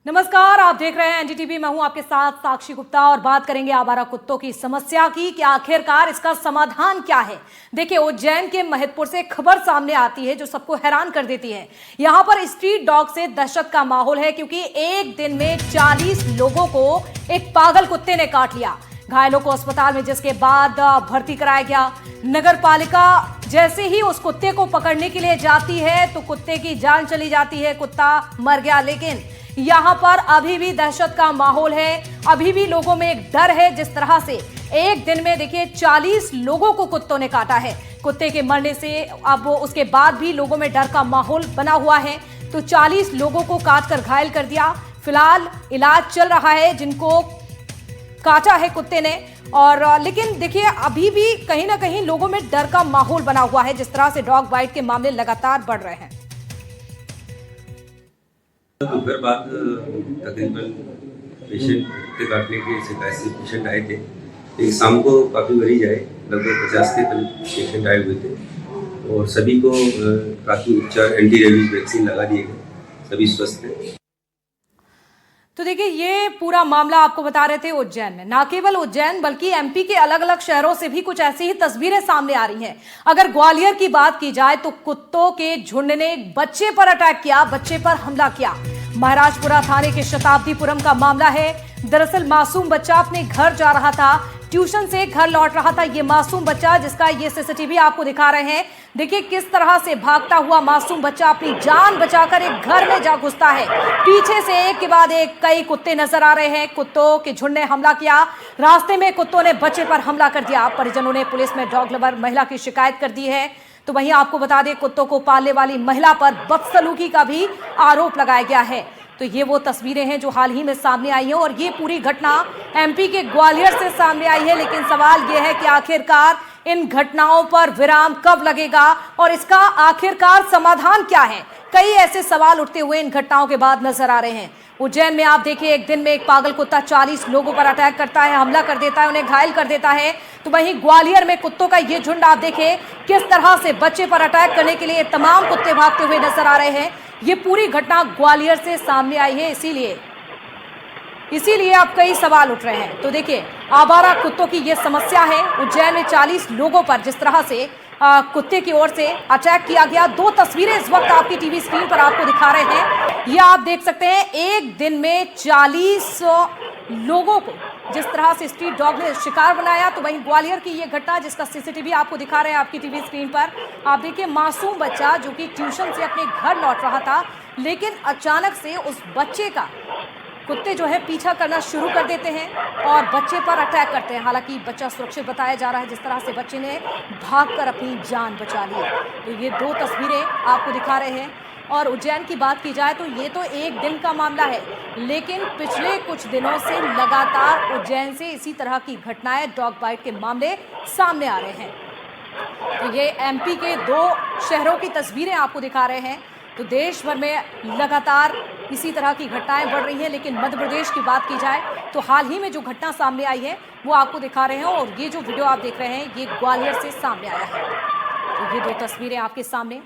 नमस्कार, आप देख रहे हैं एनडीटीवी। मैं हूं आपके साथ साक्षी गुप्ता और बात करेंगे आवारा कुत्तों की समस्या की कि आखिरकार इसका समाधान क्या है। देखिए, उज्जैन के महिदपुर से खबर सामने आती है जो सबको हैरान कर देती है। यहां पर स्ट्रीट डॉग से दहशत का माहौल है क्योंकि एक दिन में 40 लोगों को एक पागल कुत्ते ने काट लिया। घायलों को अस्पताल में जिसके बाद भर्ती कराया गया। नगर पालिका जैसे ही उस कुत्ते को पकड़ने के लिए जाती है तो कुत्ते की जान चली जाती है, कुत्ता मर गया। लेकिन यहां पर अभी भी दहशत का माहौल है, अभी भी लोगों में एक डर है। जिस तरह से एक दिन में देखिए 40 लोगों को कुत्तों ने काटा है। कुत्ते के मरने से अब उसके बाद भी लोगों में डर का माहौल बना हुआ है। तो 40 लोगों को काटकर घायल कर दिया। फिलहाल इलाज चल रहा है जिनको काटा है कुत्ते ने। और लेकिन देखिए अभी भी कहीं ना कहीं लोगों में डर का माहौल बना हुआ है जिस तरह से डॉग बाइट के मामले लगातार बढ़ रहे हैं। दोपहर बाद तकरीबन पेशेंट कुत्ते काटने की शिकायत से पेशेंट आए थे। एक शाम को काफ़ी मरीज आए, लगभग 50 के करीब पेशेंट आए हुए थे और सभी को प्राथमिक उपचार एंटी रेबीज वैक्सीन लगा दिए गए, सभी स्वस्थ हैं। तो देखिए, ये पूरा मामला आपको बता रहे थे उज्जैन में। ना केवल उज्जैन बल्कि एमपी के अलग अलग शहरों से भी कुछ ऐसी ही तस्वीरें सामने आ रही हैं। अगर ग्वालियर की बात की जाए तो कुत्तों के झुंड ने एक बच्चे पर अटैक किया, बच्चे पर हमला किया। महाराजपुरा थाने के शताब्दीपुरम का मामला है। दरअसल मासूम बच्चा अपने घर जा रहा था, ट्यूशन से घर लौट रहा था। ये मासूम बच्चा जिसका ये सीसीटीवी आपको दिखा रहे हैं, देखिए किस तरह से भागता हुआ मासूम बच्चा अपनी जान बचाकर एक घर में जा घुसता है। पीछे से एक के बाद एक कई कुत्ते नजर आ रहे हैं। कुत्तों के झुंड ने हमला किया। रास्ते में कुत्तों ने बच्चे पर हमला कर दिया। परिजनों ने पुलिस में डॉग लवर महिला की शिकायत कर दी है। तो वहीं आपको बता दें, कुत्तों को पालने वाली महिला पर बदसलूकी का भी आरोप लगाया गया है। तो ये वो तस्वीरें हैं जो हाल ही में सामने आई हैं और ये पूरी घटना एमपी के ग्वालियर से सामने आई है। लेकिन सवाल ये है कि आखिरकार इन घटनाओं पर विराम कब लगेगा और इसका आखिरकार समाधान क्या है। कई ऐसे सवाल उठते हुए इन घटनाओं के बाद नजर आ रहे हैं। उज्जैन में आप देखिए, एक दिन में एक पागल कुत्ता 40 लोगों पर अटैक करता है, हमला कर देता है, उन्हें घायल कर देता है। तो वहीं ग्वालियर में कुत्तों का ये झुंड आप देखें किस तरह से बच्चे पर अटैक करने के लिए तमाम कुत्ते भागते हुए नजर आ रहे हैं। ये पूरी घटना ग्वालियर से सामने आई है, इसीलिए अब कई सवाल उठ रहे हैं। तो देखिए, आवारा कुत्तों की ये समस्या है। उज्जैन में 40 लोगों पर जिस तरह से कुत्ते की ओर से अटैक किया गया। दो तस्वीरें इस वक्त आपकी टीवी स्क्रीन पर आपको दिखा रहे हैं। ये आप देख सकते हैं, एक दिन में 40 लोगों को जिस तरह से स्ट्रीट डॉग ने शिकार बनाया। तो वहीं ग्वालियर की ये घटना जिसका सीसीटीवी आपको दिखा रहे हैं आपकी टीवी स्क्रीन पर। आप देखिए, मासूम बच्चा जो कि ट्यूशन से अपने घर लौट रहा था, लेकिन अचानक से उस बच्चे का कुत्ते जो है पीछा करना शुरू कर देते हैं और बच्चे पर अटैक करते हैं। हालांकि बच्चा सुरक्षित बताया जा रहा है, जिस तरह से बच्चे ने भागकर अपनी जान बचा ली। तो ये दो तस्वीरें आपको दिखा रहे हैं। और उज्जैन की बात की जाए तो ये तो एक दिन का मामला है, लेकिन पिछले कुछ दिनों से लगातार उज्जैन से इसी तरह की घटनाएं, डॉग बाइट के मामले सामने आ रहे हैं। तो ये एमपी के दो शहरों की तस्वीरें आपको दिखा रहे हैं। तो देश भर में लगातार इसी तरह की घटनाएं बढ़ रही हैं। लेकिन मध्य प्रदेश की बात की जाए तो हाल ही में जो घटना सामने आई है वो आपको दिखा रहे हैं। और ये जो वीडियो आप देख रहे हैं ये ग्वालियर से सामने आया है। तो ये दो तस्वीरें आपके सामने।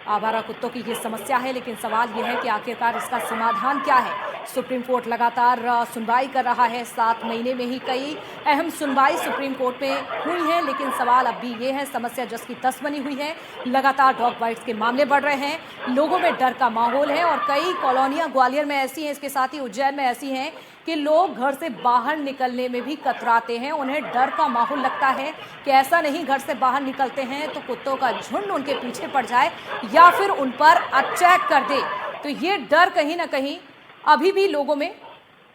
आवारा कुत्तों की ये समस्या है, लेकिन सवाल ये है कि आखिरकार इसका समाधान क्या है। सुप्रीम कोर्ट लगातार सुनवाई कर रहा है। 7 महीने में ही कई अहम सुनवाई सुप्रीम कोर्ट में हुई है। लेकिन सवाल अब भी ये है, समस्या जस की तस बनी हुई है। लगातार डॉग बाइट्स के मामले बढ़ रहे हैं, लोगों में डर का माहौल है। और कई कॉलोनियां ग्वालियर में ऐसी हैं, इसके साथ ही उज्जैन में ऐसी हैं कि लोग घर से बाहर निकलने में भी कतराते हैं। उन्हें डर का माहौल लगता है कि ऐसा नहीं घर से बाहर निकलते हैं तो कुत्तों का झुंड उनके पीछे पड़ जाए या फिर उन पर अटैक कर दे। तो ये डर कहीं ना कहीं अभी भी लोगों में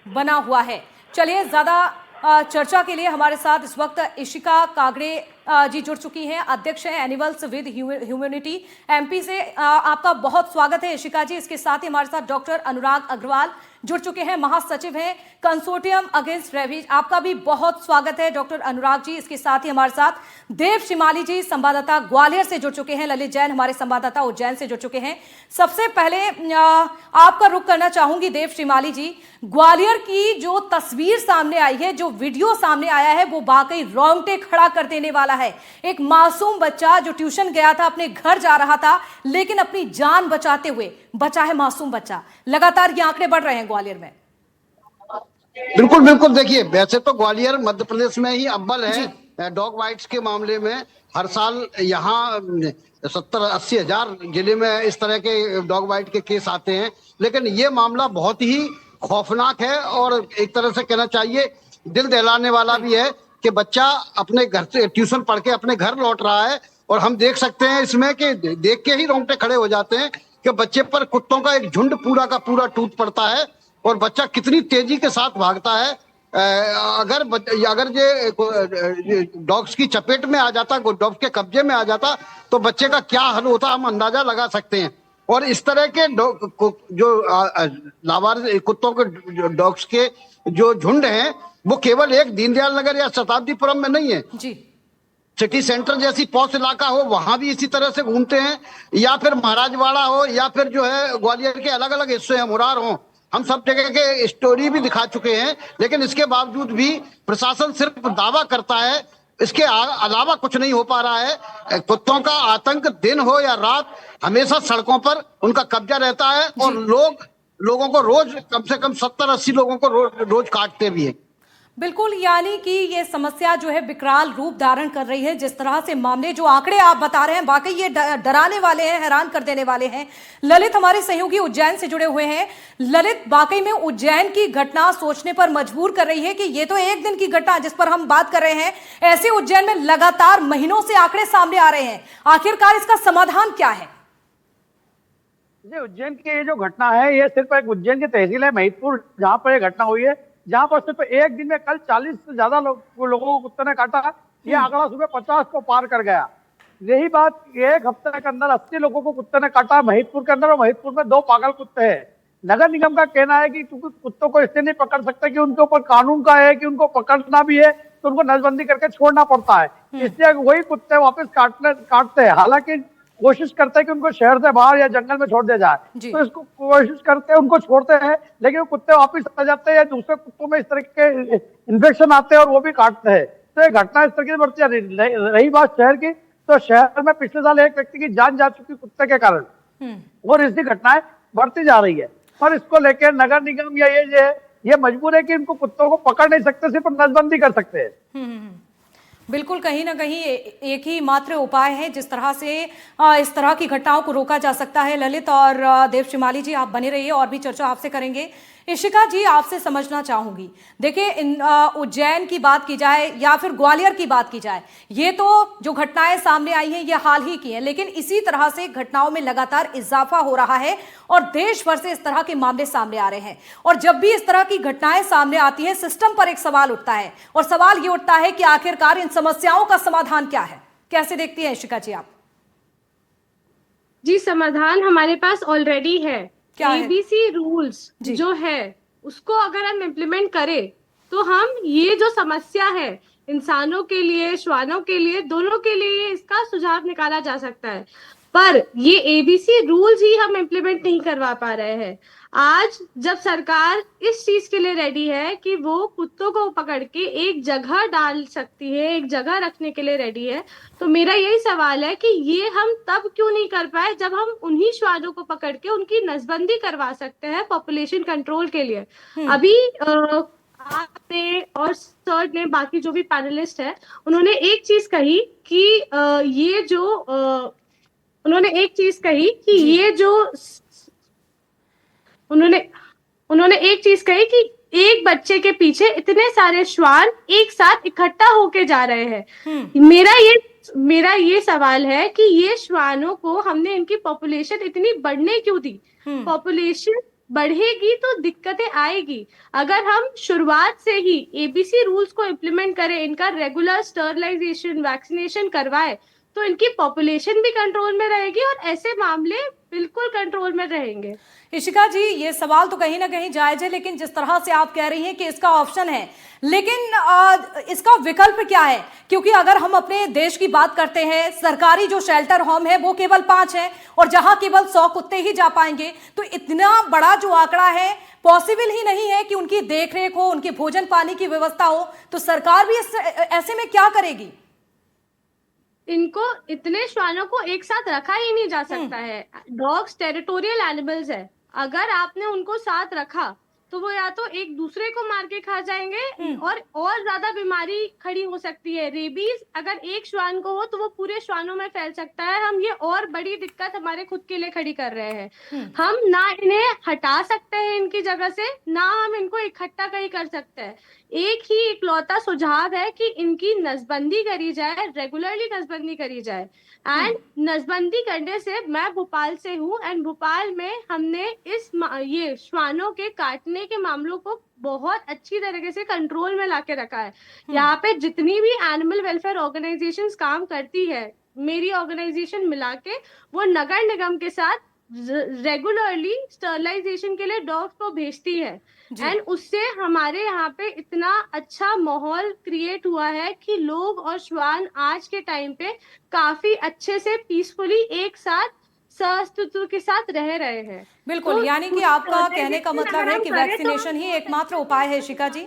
बना हुआ है। चलिए, ज़्यादा चर्चा के लिए हमारे साथ इस वक्त इशिका कागड़े जी जुड़ चुकी हैं, अध्यक्ष हैं एनिमल्स विद ह्यूमैनिटी एमपी से। आपका बहुत स्वागत है इशिका जी। इसके साथ ही हमारे साथ डॉक्टर अनुराग अग्रवाल जुड़ चुके हैं, महासचिव हैं कंसोर्टियम अगेंस्ट रेबीज। आपका भी बहुत स्वागत है डॉक्टर अनुराग जी। इसके साथ ही हमारे साथ देव शिमाली जी, संवाददाता ग्वालियर से जुड़ चुके हैं। ललित जैन हमारे संवाददाता उज्जैन से जुड़ चुके हैं। सबसे पहले आपका रुख करना चाहूंगी देव शिमाली जी। ग्वालियर की जो तस्वीर सामने आई है, जो वीडियो सामने आया है, वो वाकई रोंगटे खड़ा कर देने वाला वाला है। एक मासूम बच्चा जो ट्यूशन गया था, अपने घर जा रहा था, लेकिन अपनी जान बचाते हुए बचा है मासूम बच्चा। लगातार ये आंकड़े बढ़ रहे हैं ग्वालियर में। बिल्कुल बिल्कुल, देखिए वैसे तो ग्वालियर मध्य प्रदेश में ही अव्वल जी। है डॉग बाइट्स के मामले में। हर साल यहाँ 70-80 हजार जिले में इस तरह के डॉग बाइट के केस आते हैं, लेकिन ये मामला बहुत ही खौफनाक है और एक तरह से कहना चाहिए दिल दहलाने वाला भी है कि बच्चा अपने घर से ट्यूशन पढ़ के अपने घर लौट रहा है और हम देख सकते हैं इसमें कि देख के ही रोंगटे खड़े हो जाते हैं कि बच्चे पर कुत्तों का एक झुंड पूरा का पूरा टूट पड़ता है और बच्चा कितनी तेजी के साथ भागता है। अगर ये डॉग्स की चपेट में आ जाता, डॉग्स के कब्जे में आ जाता, तो बच्चे का क्या हाल होता हम अंदाजा लगा सकते हैं। और इस तरह के जो लावारिस कुत्तों के डॉग्स के जो झुंड हैं वो केवल एक दीनदयाल नगर या शताब्दीपुरम में नहीं है जी। सिटी सेंटर जैसी पॉश इलाका हो वहां भी इसी तरह से घूमते हैं, या फिर महाराजवाड़ा हो, या फिर जो है ग्वालियर के अलग अलग हिस्से हैं, मुरार हो, हम सब जगह के स्टोरी भी दिखा चुके हैं। लेकिन इसके बावजूद भी प्रशासन सिर्फ दावा करता है, इसके अलावा कुछ नहीं हो पा रहा है। कुत्तों का आतंक दिन हो या रात हमेशा सड़कों पर उनका कब्जा रहता है और लोगों को रोज कम से कम 70-80 लोगों को रोज काटते भी हैं। बिल्कुल, यानी कि ये समस्या जो है विकराल रूप धारण कर रही है। जिस तरह से मामले, जो आंकड़े आप बता रहे हैं, वाकई ये डराने वाले हैं, हैरान कर देने वाले हैं। ललित हमारे सहयोगी उज्जैन से जुड़े हुए हैं। ललित, वाकई में उज्जैन की घटना सोचने पर मजबूर कर रही है कि ये तो एक दिन की घटना जिस पर हम बात कर रहे हैं, ऐसे उज्जैन में लगातार महीनों से आंकड़े सामने आ रहे हैं। आखिरकार इसका समाधान क्या है? उज्जैन की ये जो घटना है, ये सिर्फ एक उज्जैन की तहसील है महिदपुर, जहाँ पर ये घटना हुई है, जहां पर सिर्फ एक दिन में कल 40 से ज्यादा लोगों को कुत्ते ने काटा। ये आंकड़ा सुबह 50 को पार कर गया। यही बात, एक हफ्ते के अंदर 80 लोगों को कुत्ते ने काटा महिदपुर के अंदर, और महिदपुर में 2 पागल कुत्ते हैं। नगर निगम का कहना है कि क्योंकि कुत्तों को इससे नहीं पकड़ सकते कि उनके ऊपर कानून का है कि उनको पकड़ना भी है तो उनको नजबंदी करके छोड़ना पड़ता है, इसलिए वही कुत्ते वापस काटते हैं। हालांकि कोशिश करते हैं कि उनको शहर से बाहर या जंगल में छोड़ दिया जाए, तो इसको कोशिश करते हैं, उनको छोड़ते हैं, लेकिन वो कुत्ते वापस आ जाते हैं या दूसरे कुत्तों में इस तरह के इन्फेक्शन आते हैं और वो भी काटते हैं। तो ये घटना इस तरह की बढ़ती रही बात शहर की, तो शहर में पिछले साल एक व्यक्ति की जान जा चुकी कुत्ते के कारण, और इसकी घटनाएं बढ़ती जा रही है। और इसको लेकर नगर निगम या ये मजबूर है कि इनको कुत्तों को पकड़ नहीं सकते, सिर्फ नजबंदी कर सकते हैं। बिल्कुल, कहीं ना कहीं एक ही मात्र उपाय है जिस तरह से इस तरह की घटनाओं को रोका जा सकता है। ललित और देव श्रीमाली जी, आप बने रहिए, और भी चर्चा आपसे करेंगे। इशिका जी, आपसे समझना चाहूंगी, देखिए उज्जैन की बात की जाए या फिर ग्वालियर की बात की जाए, ये तो जो घटनाएं सामने आई हैं ये हाल ही की हैं, लेकिन इसी तरह से घटनाओं में लगातार इजाफा हो रहा है और देश भर से इस तरह के मामले सामने आ रहे हैं। और जब भी इस तरह की घटनाएं सामने आती हैं, सिस्टम पर एक सवाल उठता है, और सवाल ये उठता है कि आखिरकार इन समस्याओं का समाधान क्या है? कैसे देखती हैं इशिका जी आप? जी, समाधान हमारे पास ऑलरेडी है। ABC रूल्स जो है उसको अगर हम इम्प्लीमेंट करें तो हम ये जो समस्या है इंसानों के लिए, श्वानों के लिए, दोनों के लिए इसका सुझाव निकाला जा सकता है। पर ये ABC रूल्स ही हम इम्प्लीमेंट नहीं करवा पा रहे हैं। आज जब सरकार इस चीज के लिए रेडी है कि वो कुत्तों को पकड़ के एक जगह डाल सकती है, एक जगह रखने के लिए रेडी है, तो मेरा यही सवाल है कि ये हम तब क्यों नहीं कर पाए जब हम उन्हीं श्वानों को पकड़ के उनकी नसबंदी करवा सकते हैं पॉपुलेशन कंट्रोल के लिए। अभी आपने और सर ने, बाकी जो भी पैनलिस्ट है, उन्होंने एक चीज कही कि उन्होंने एक चीज कही कि एक बच्चे के पीछे इतने सारे श्वान एक साथ इकट्ठा होके जा रहे हैं। मेरा ये सवाल है कि ये श्वानों को हमने इनकी पॉपुलेशन इतनी बढ़ने क्यों दी? पॉपुलेशन बढ़ेगी तो दिक्कतें आएगी। अगर हम शुरुआत से ही ABC रूल्स को इम्प्लीमेंट करें, इनका रेगुलर स्टरलाइजेशन, वैक्सीनेशन करवाए, तो इनकी पॉपुलेशन भी कंट्रोल में रहेगी और ऐसे मामले बिल्कुल कंट्रोल में रहेंगे। इशिका जी, ये सवाल तो कहीं ना कहीं जायज है, लेकिन जिस तरह से आप कह रही हैं कि इसका ऑप्शन है, लेकिन इसका विकल्प क्या है? क्योंकि अगर हम अपने देश की बात करते हैं, सरकारी जो शेल्टर होम है वो केवल 5 है, और जहां केवल 100 कुत्ते ही जा पाएंगे, तो इतना बड़ा जो आंकड़ा है, पॉसिबल ही नहीं है कि उनकी देखरेख हो, उनके भोजन पानी की व्यवस्था हो। तो सरकार भी ऐसे में क्या करेगी? इनको इतने श्वानों को एक साथ रखा ही नहीं जा सकता है। डॉग्स टेरिटोरियल एनिमल्स है, अगर आपने उनको साथ रखा तो वो या तो एक दूसरे को मार के खा जाएंगे और ज्यादा बीमारी खड़ी हो सकती है। रेबीज अगर एक श्वान को हो तो वो पूरे श्वानों में फैल सकता है। हम ये और बड़ी दिक्कत हमारे खुद के लिए खड़ी कर रहे हैं। हम ना इन्हें हटा सकते हैं इनकी जगह से, ना हम इनको इकट्ठा कहीं कर सकते हैं। एक ही इकलौता सुझाव है कि इनकी नसबंदी करी जाए, रेगुलरली नसबंदी करी जाए। एंड नसबंदी करने से, मैं भोपाल से हूँ एंड भोपाल में हमने ये श्वानों के काटने के मामलों को बहुत अच्छी तरीके से कंट्रोल में लाके रखा है। यहाँ पे जितनी भी एनिमल वेलफेयर ऑर्गेनाइजेशंस काम करती है, मेरी ऑर्गेनाइजेशन मिला के, वो नगर निगम के साथ रेगुलरली स्टरलाइजेशन के लिए डॉग्स को भेजती है। एंड उससे हमारे यहाँ पे इतना अच्छा माहौल क्रिएट हुआ है कि लोग और श्वान आज के टाइम पे काफी अच्छे से पीसफुली एक साथ सहअस्तित्व के साथ रह रहे हैं। बिल्कुल, तो यानी कि आपका कहने का मतलब है कि वैक्सीनेशन ही एकमात्र उपाय है। शिखा जी,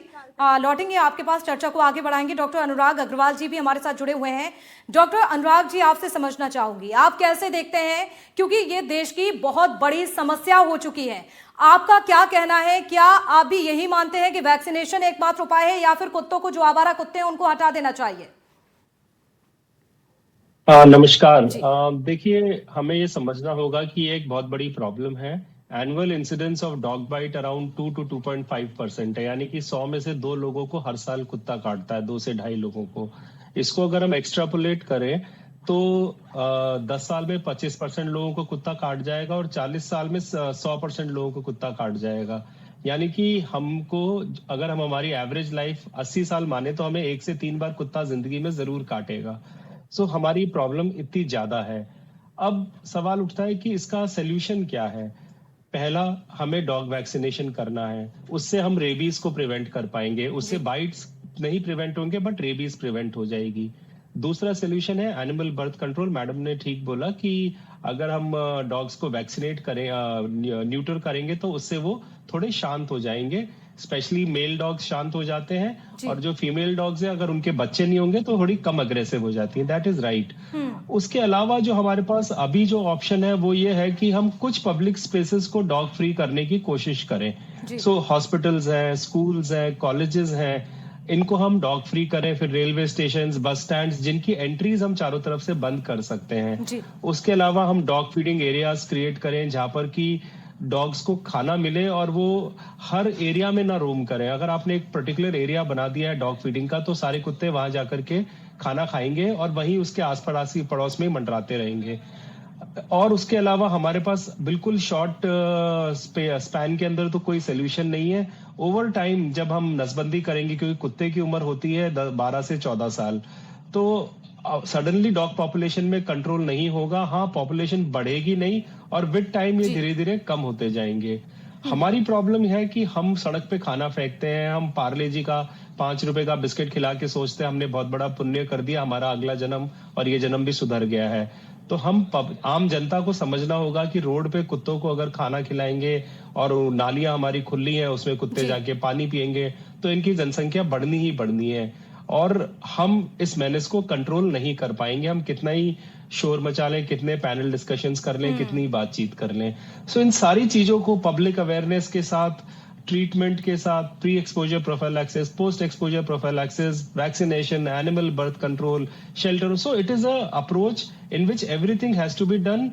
लौटेंगे आपके पास, चर्चा को आगे बढ़ाएंगे। डॉक्टर अनुराग अग्रवाल जी भी हमारे साथ जुड़े हुए हैं। डॉक्टर अनुराग जी, आपसे समझना चाहूंगी, आप कैसे देखते हैं, क्योंकि ये देश की बहुत बड़ी समस्या हो चुकी है, आपका क्या कहना है? क्या आप भी यही मानते हैं कि वैक्सीनेशन एकमात्र उपाय है, या फिर कुत्तों को, जो आवारा कुत्ते हैं, उनको हटा देना चाहिए? नमस्कार। देखिए, हमें ये समझना होगा कि एक बहुत बड़ी प्रॉब्लम है। Annual incidence of dog bite around 2 to 2.5% है, यानी कि 100 में से 2 लोगों को हर साल कुत्ता काटता है, 2 से 2.5 लोगों को। इसको अगर हम एक्सट्रापोलेट करें तो 10 साल में 25% लोगों को कुत्ता काट जाएगा और 40 साल में 100% लोगों को कुत्ता काट जाएगा। यानी कि हमको, अगर हम हमारी एवरेज लाइफ 80 साल माने तो हमें 1 से 3 बार कुत्ता जिंदगी में जरूर काटेगा। सो हमारी प्रॉब्लम इतनी ज्यादा है। अब सवाल उठता है कि इसका सोल्यूशन क्या है। पहला, हमें डॉग वैक्सीनेशन करना है, उससे हम रेबीज को प्रिवेंट कर पाएंगे। उससे बाइट्स नहीं प्रिवेंट होंगे बट रेबीज प्रिवेंट हो जाएगी। दूसरा सोल्यूशन है एनिमल बर्थ कंट्रोल। मैडम ने ठीक बोला कि अगर हम डॉग्स को वैक्सीनेट करें, न्यूटर करेंगे, तो उससे वो थोड़े शांत हो जाएंगे। स्पेशली मेल डॉग्स शांत हो जाते हैं, और जो फीमेल डॉग्स हैं, अगर उनके बच्चे नहीं होंगे तो थोड़ी कम अग्रेसिव हो जाती हैं। That is right. उसके अलावा जो हमारे पास अभी जो ऑप्शन है वो ये है कि हम कुछ पब्लिक स्पेसेस को डॉग फ्री करने की कोशिश करें। सो हॉस्पिटल्स हैं, स्कूल्स हैं, कॉलेजेस हैं, इनको हम डॉग फ्री करें। फिर रेलवे स्टेशन, बस स्टैंड, जिनकी एंट्रीज हम चारों तरफ से बंद कर सकते हैं। उसके अलावा हम डॉग फीडिंग एरियाज क्रिएट करें जहां पर कि डॉग्स को खाना मिले और वो हर एरिया में ना रोम करें। अगर आपने एक पर्टिकुलर एरिया बना दिया है डॉग फीडिंग का, तो सारे कुत्ते वहां जाकर के खाना खाएंगे और वहीं उसके आस पड़ोस में मंडराते रहेंगे। और उसके अलावा हमारे पास बिल्कुल शॉर्ट स्पैन के अंदर तो कोई सोल्यूशन नहीं है। ओवर टाइम जब हम नसबंदी करेंगे, क्योंकि कुत्ते की उम्र होती है 12 से 14 साल, तो सडनली डॉग पॉपुलेशन में कंट्रोल नहीं होगा। हाँ, पॉपुलेशन बढ़ेगी नहीं, और विद टाइम ये धीरे धीरे कम होते जाएंगे। हमारी प्रॉब्लम है कि हम सड़क पे खाना फेंकते हैं, हम पार्ले जी का 5 रुपए का बिस्किट खिला के सोचते हैं हमने बहुत बड़ा पुण्य कर दिया, हमारा अगला जन्म और ये जन्म भी सुधर गया है। तो हम आम जनता को समझना होगा कि रोड पे कुत्तों को अगर खाना खिलाएंगे और नालियां हमारी खुली हैं, उसमें कुत्ते जाके पानी पिएंगे, तो इनकी जनसंख्या बढ़नी ही बढ़नी है, और हम इस मेनेस को कंट्रोल नहीं कर पाएंगे। हम कितना ही शोर मचा लें, कितने पैनल डिस्कशंस कर लें, कितनी बातचीत कर लें। सो इन सारी चीजों को पब्लिक अवेयरनेस के साथ, ट्रीटमेंट के साथ, pre exposure prophylaxis, post exposure prophylaxis, vaccination, animal birth control, shelter, so it is a approach in which everything has to be done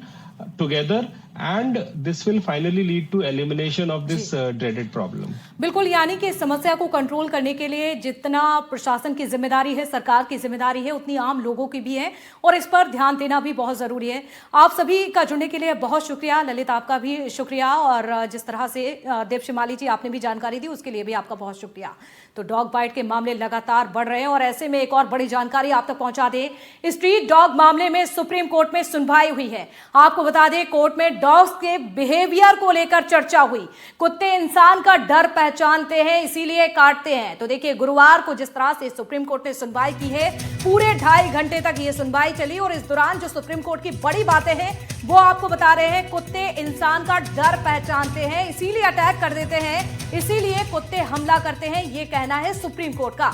together, and this will finally lead to elimination of this dreaded problem. बिल्कुल, यानी कि इस समस्या को control करने के लिए जितना प्रशासन की जिम्मेदारी है, सरकार की जिम्मेदारी है, उतनी आम लोगों की भी है, और इस पर ध्यान देना भी बहुत जरूरी है। आप सभी का जुड़ने के लिए बहुत शुक्रिया। ललित, आपका भी शुक्रिया, और जिस तरह से देव शिमाली जी आपने भी जानकारी दी, उसके लिए भी आपका बहुत शुक्रिया। तो डॉग बाइट के मामले लगातार बढ़ रहे हैं, और ऐसे में एक और बड़ी जानकारी आप तक पहुंचा दें। स्ट्रीट डॉग मामले में सुप्रीम कोर्ट में सुनवाई हुई है। आपको बता दें, कोर्ट में डॉग्स के बिहेवियर को लेकर चर्चा हुई। कुत्ते इंसान का डर पहचानते हैं, इसीलिए काटते हैं। तो देखिए, गुरुवार को जिस तरह से सुप्रीम कोर्ट ने सुनवाई की है, पूरे 2.5 घंटे तक ये सुनवाई चली, और इस दौरान जो सुप्रीम कोर्ट की बड़ी बातें हैं वो आपको बता रहे हैं। कुत्ते इंसान का डर पहचानते हैं, इसीलिए अटैक कर देते हैं, इसीलिए कुत्ते हमला करते हैं, ये कहना है सुप्रीम कोर्ट का।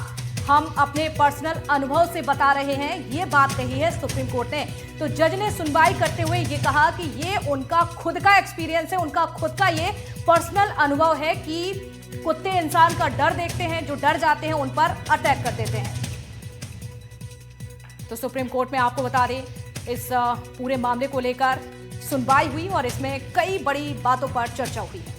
हम अपने पर्सनल अनुभव से बता रहे हैं, ये बात कही है सुप्रीम कोर्ट ने। तो जज ने सुनवाई करते हुए ये कहा कि ये उनका खुद का एक्सपीरियंस है, उनका खुद का ये पर्सनल अनुभव है कि कुत्ते इंसान का डर देखते हैं, जो डर जाते हैं उन पर अटैक कर देते हैं। तो सुप्रीम कोर्ट में आपको बता दें, इस पूरे मामले को लेकर सुनवाई हुई और इसमें कई बड़ी बातों पर चर्चा हुई है।